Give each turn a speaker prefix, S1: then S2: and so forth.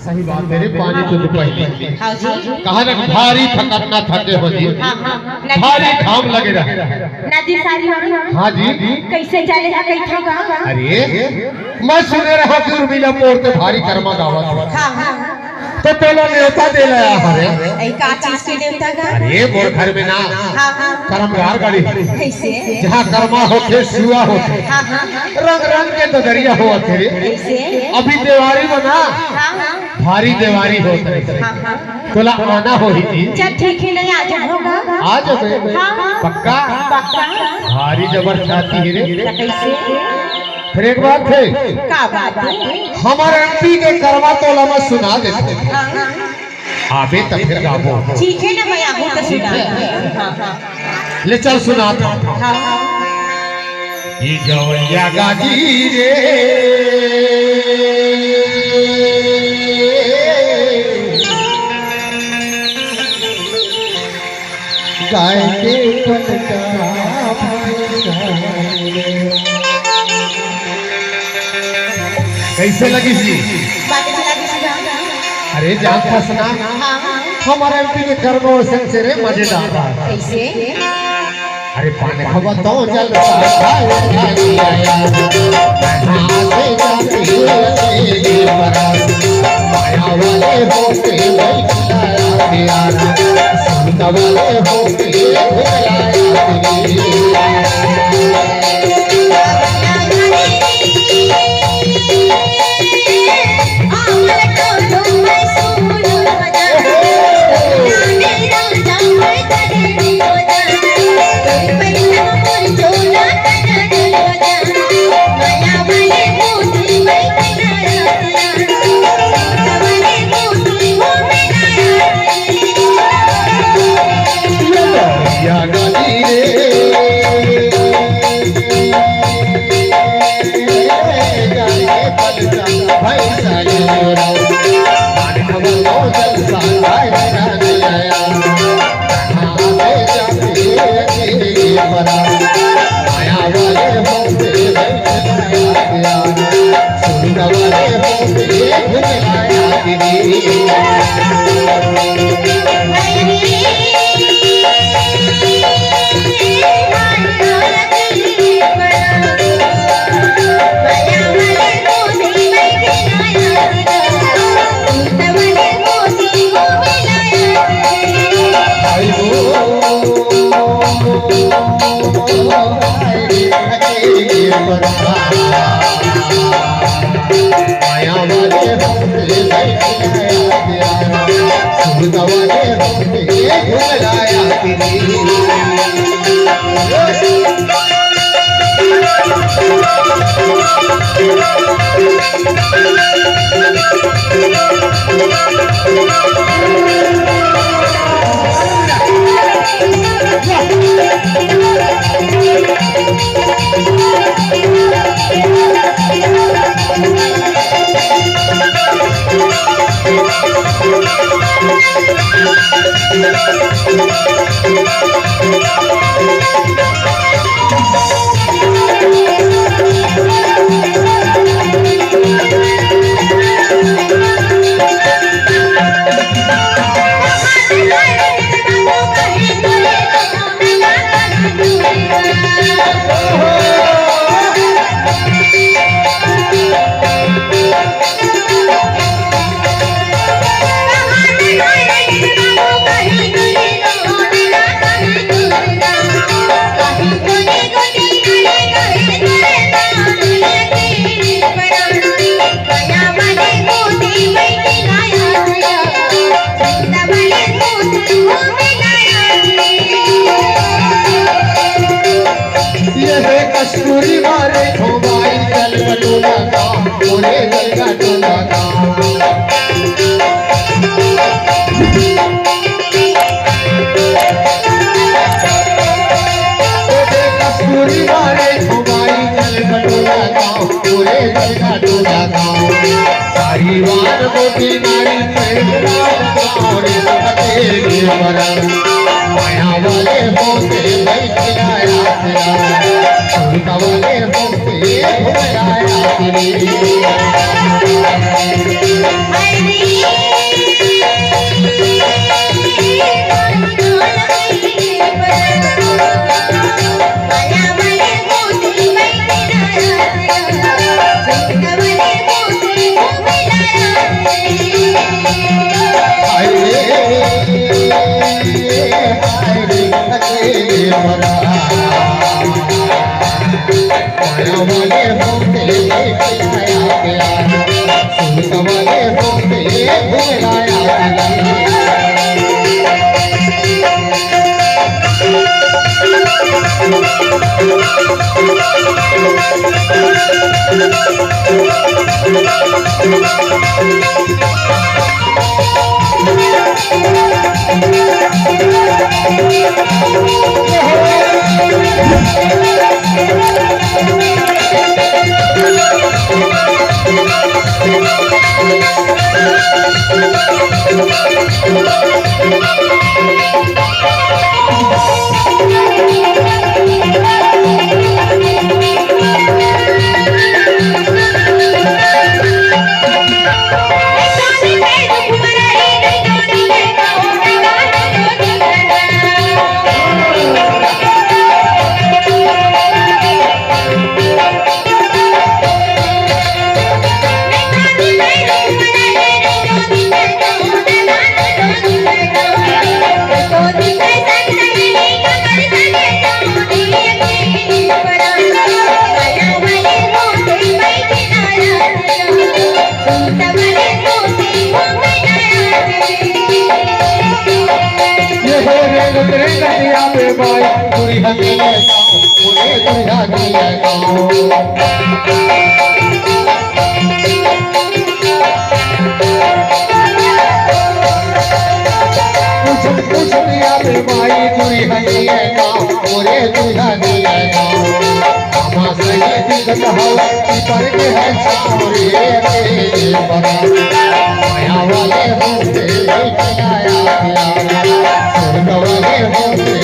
S1: सही बात मेरे पानी तो पहले
S2: हाँ जी
S1: कहा ना भारी थकत ना थके हो जी
S2: हाँ हाँ
S1: भारी घाम लगे रहे
S2: नदी सारी
S1: हाँ जी
S2: कैसे चले है कैसे का
S1: अरे मैं सुने रहा कि उर्मिला मोड़ पे भारी कर्मा गावत
S2: हाँ हाँ
S1: तो पहला न्योता दे लाया हरे
S2: ऐ का चीज के देवता का
S1: अरे मोर घर में ना
S2: हाँ हाँ
S1: कर्मगार गाड़ी
S2: कैसे
S1: जहाँ कर्मा होते सुआ होते
S2: हाँ हाँ
S1: रंग रंग के ददरिया हो थे
S2: कैसे
S1: अभी देवारी बना
S2: हाँ हाँ
S1: भारी देवारी होते
S2: हाँ हाँ
S1: तोला आना हो ही थी
S2: चल ठीक है नहीं आज होगा
S1: आज हो
S2: हाँ
S1: पक्का
S2: पक्का
S1: भारी जबर चाहती है रे
S2: तो कैसे
S1: फिर एक बात है
S2: का बात है
S1: हमारे एमपी के करवा तोला में सुना देते
S2: हाँ हाँ
S1: आबे तब फिर गाबो
S2: ठीक है ना मैं आपको तो सुना हाँ हाँ
S1: ले चल सुना
S2: हाँ हाँ
S1: ये गवैया गाजी रे गाय के पलटा कैसे लगी जी अरे जान फसना हमारे एमपी के कर्मों से रे मजेदार
S2: कैसे
S1: अरे पाने खबर तो जल माया वाले होते संत वाले होते कस्तूरी मारे खोबाई जल बटोला का मोरे जल का टोला का कस्तूरी मारे खोबाई जल बटोला का मोरे जल का टोला का सारी वार गोटी नारी मोरे सके वरन माया वाले होते बैठ आया तेरा वाले होते आया तेरी माया वाले होते आया प्यार सूरत वाले होते घुमराया पूरी हमी पूरे दुनिया कुछ दिया माई पूरी हमी पूरे दुनिया हमारा सही दिल पर के है सारे माया वाले होते आया स्वर्ग वाले होते